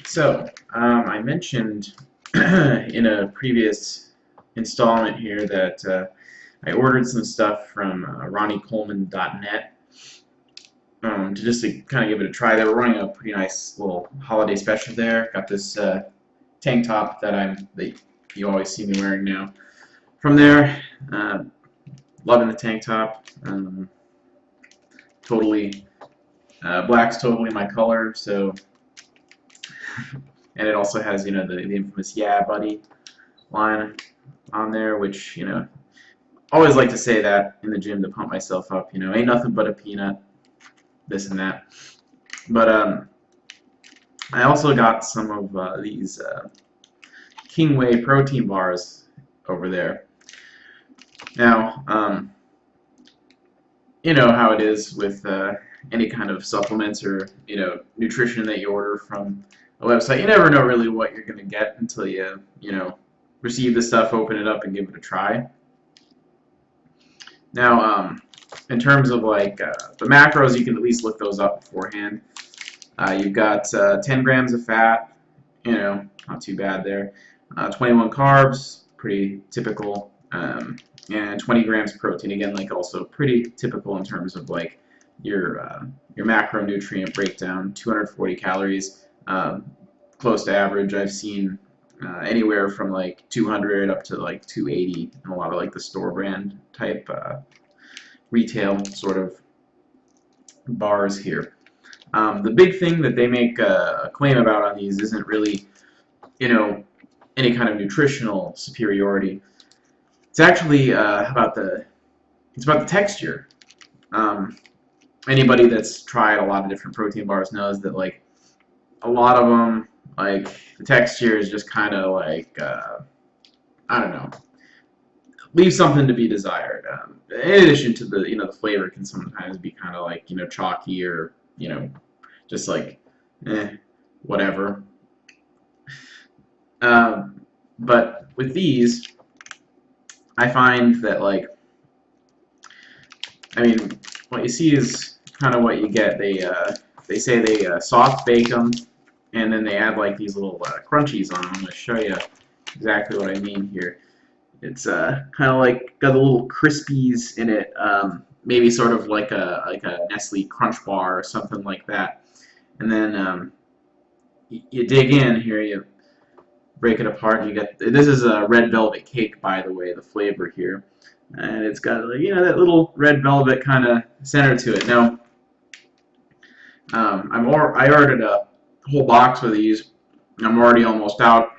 So, I mentioned in a previous installment here that I ordered some stuff from RonnieColeman.net to kind of give it a try. They were running a pretty nice little holiday special there. Got this tank top that you always see me wearing now. From there, loving the tank top. Totally, black's totally my color, so. And it also has, the infamous "Yeah, buddy" line on there, which, always like to say that in the gym to pump myself up. Ain't nothing but a peanut, this and that. But I also got some of these King Whey protein bars over there. Now, you know how it is with any kind of supplements or nutrition that you order from a website. You never know really what you're gonna get until you receive the stuff, open it up, and give it a try. Now, in terms of like the macros, you can at least look those up beforehand. You've got 10 grams of fat, not too bad there. 21 carbs, pretty typical, and 20 grams of protein. Again, like also pretty typical in terms of like your macronutrient breakdown. 240 calories, close to average. I've seen anywhere from like 200 up to like 280 in a lot of like the store brand type retail sort of bars here. The big thing that they make a claim about on these isn't really, any kind of nutritional superiority. It's actually about the texture. Anybody that's tried a lot of different protein bars knows that like a lot of them, like the texture is just kind of like I don't know, leaves something to be desired. In addition to the the flavor can sometimes be kind of like chalky or just like whatever. But with these, I find that what you see is kind of what you get. They say they soft bake them, and then they add like these little crunchies on them. I'm going to show you exactly what I mean here. It's kind of like got the little crispies in it, maybe sort of like a Nestle Crunch Bar or something like that. And then you dig in here, you break it apart, and you get this is a red velvet cake, by the way, the flavor here, and it's got that little red velvet kind of center to it. Now, I ordered a whole box of these. I'm already almost out.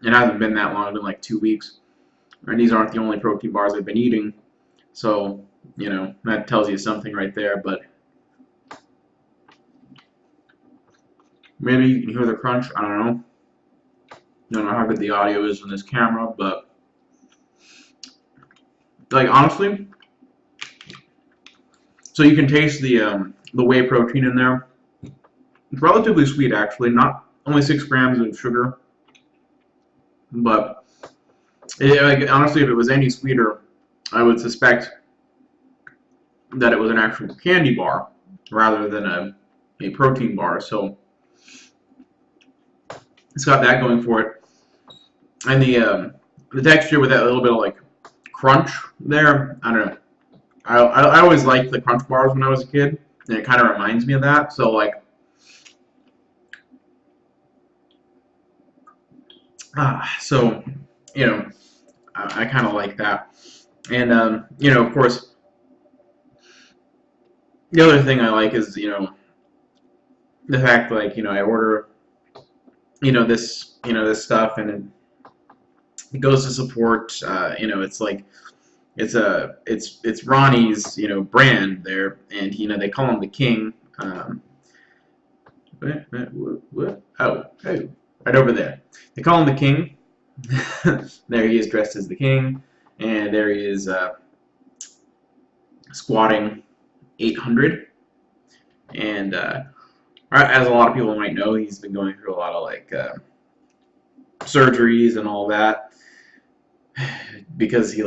It hasn't been that long. It's been like 2 weeks. And these aren't the only protein bars I've been eating. So, that tells you something right there. But maybe you can hear the crunch. I don't know. Don't know how good the audio is in this camera, but honestly, so you can taste the whey protein in there. It's relatively sweet, actually. Not only 6 grams of sugar, but honestly, if it was any sweeter, I would suspect that it was an actual candy bar rather than a protein bar. So it's got that going for it, and the texture with that little bit of like crunch there. I don't know. I always liked the Crunch Bars when I was a kid, and it kind of reminds me of that. So I kind of like that. And of course, the other thing I like is the fact I order this stuff, and it goes to support it's like it's Ronnie's brand there, and they call him the King. Right over there. They call him the King. There he is dressed as the King, and there he is squatting 800. And as a lot of people might know, he's been going through a lot of surgeries and all that because he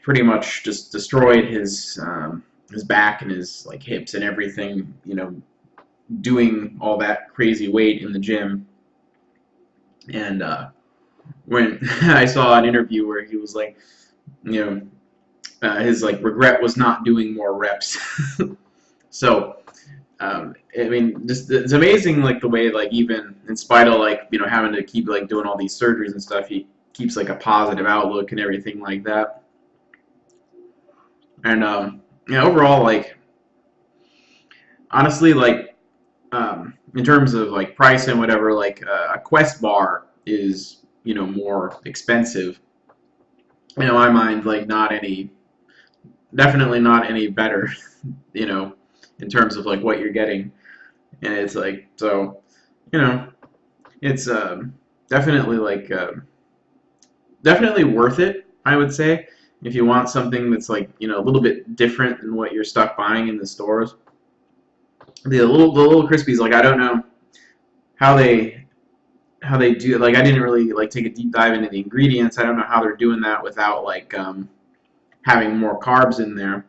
pretty much just destroyed his back and his hips and everything, doing all that crazy weight in the gym. And when I saw an interview where he was like, you know, his like regret was not doing more reps. So I mean, just it's amazing like the way like even in spite of like having to keep like doing all these surgeries and stuff, he keeps like a positive outlook and everything like that. And overall, like honestly, like in terms of like price and whatever, like a Quest bar is more expensive. In my mind, like not any, definitely not any better, you know, in terms of like what you're getting. And it's like so, you know, it's definitely like definitely worth it, I would say, if you want something that's like a little bit different than what you're stuck buying in the stores. The little Krispies, like I don't know how they do it. Like I didn't really like take a deep dive into the ingredients. I don't know how they're doing that without like having more carbs in there.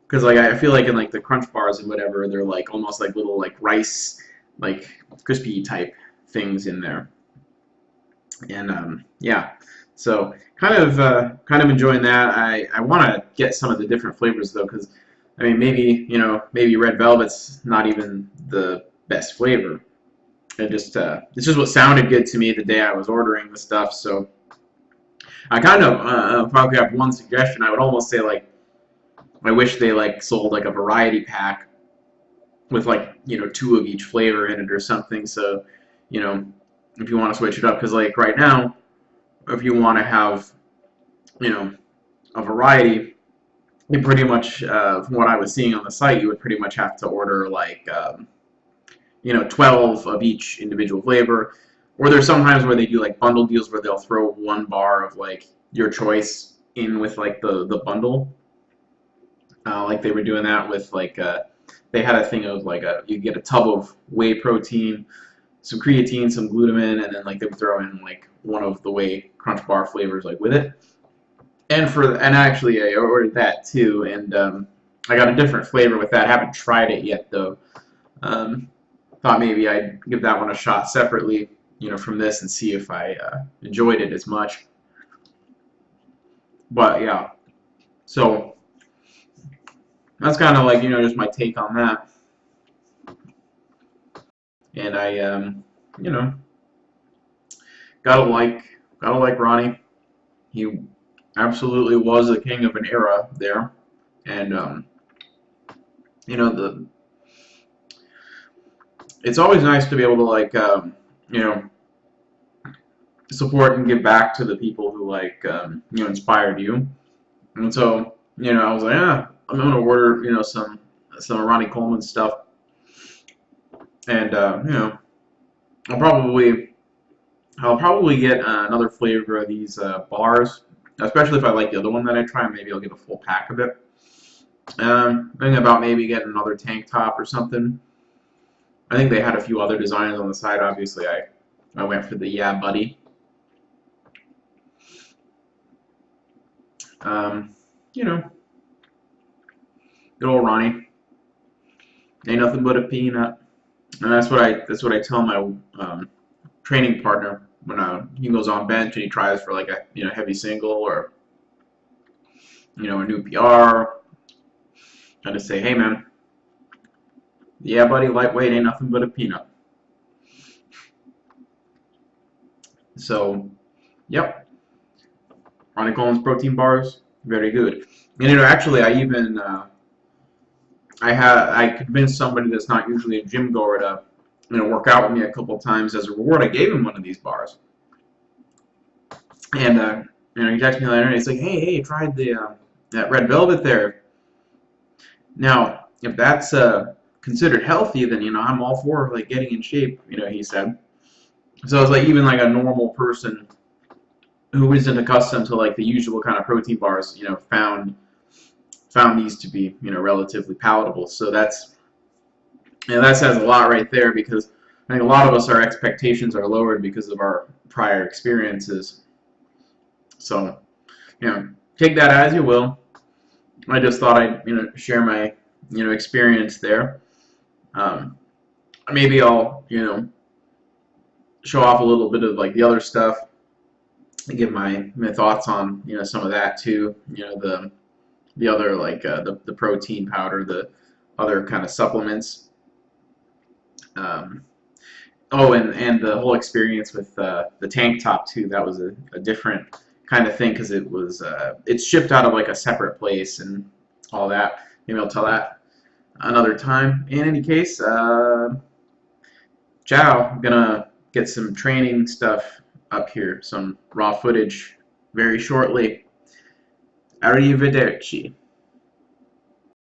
Because like I feel like in like the Crunch bars and whatever, they're like almost like little like rice, like crispy type things in there. And yeah, so kind of enjoying that. I want to get some of the different flavors though, because I mean maybe red velvet's not even the best flavor. It's just what sounded good to me the day I was ordering the stuff. So I kind of probably have one suggestion. I would almost say like I wish they like sold like a variety pack with like two of each flavor in it or something. So you know if you want to switch it up, because like right now, if you want to have a variety, you pretty much from what I was seeing on the site, you would pretty much have to order like 12 of each individual flavor. Or there's sometimes where they do like bundle deals where they'll throw one bar of like your choice in with like the bundle. Like they were doing that with like they had a thing of like you get a tub of whey protein, some creatine, some glutamine, and then like they would throw in like one of the whey crunch bar flavors like with it. And actually I ordered that too, and I got a different flavor with that. I haven't tried it yet though. Um, Thought maybe I'd give that one a shot separately, from this and see if I enjoyed it as much. But yeah, so that's kind of like just my take on that. And I you know gotta like Ronnie. He absolutely was the king of an era there, and the it's always nice to be able to like you know support and give back to the people who like inspired you. And so I was like, I'm gonna order some Ronnie Coleman stuff, and I'll probably get another flavor of these bars, especially if I like the other one that I try. Maybe I'll get a full pack of it. Thinking about maybe getting another tank top or something. I think they had a few other designs on the side. Obviously, I went for the Yeah Buddy. You know, good old Ronnie. Ain't nothing but a peanut, and that's what I tell my training partner when he goes on bench and he tries for like a heavy single or a new PR. I just say, hey man, Yeah Buddy lightweight ain't nothing but a peanut. So, yep, Ronnie Coleman's protein bars, very good. And actually, I even I convinced somebody that's not usually a gym goer to work out with me a couple of times. As a reward, I gave him one of these bars, and he texted me later and he's like, hey, tried the that red velvet there. Now, if that's considered healthy, then I'm all for like getting in shape. He said. So it's like even like a normal person who isn't accustomed to like the usual kind of protein bars, found these to be relatively palatable. So that says a lot right there, because I think a lot of us, our expectations are lowered because of our prior experiences. So take that as you will. I just thought I'd share my experience there. maybe I'll, show off a little bit of like the other stuff and give my thoughts on, some of that too. The other like the protein powder, the other kind of supplements. Um, oh, and the whole experience with the tank top too. That was a different kind of thing because it's shipped out of like a separate place and all that. Maybe I'll tell that another time. In any case, ciao. I'm gonna get some training stuff up here, some raw footage very shortly. Arrivederci.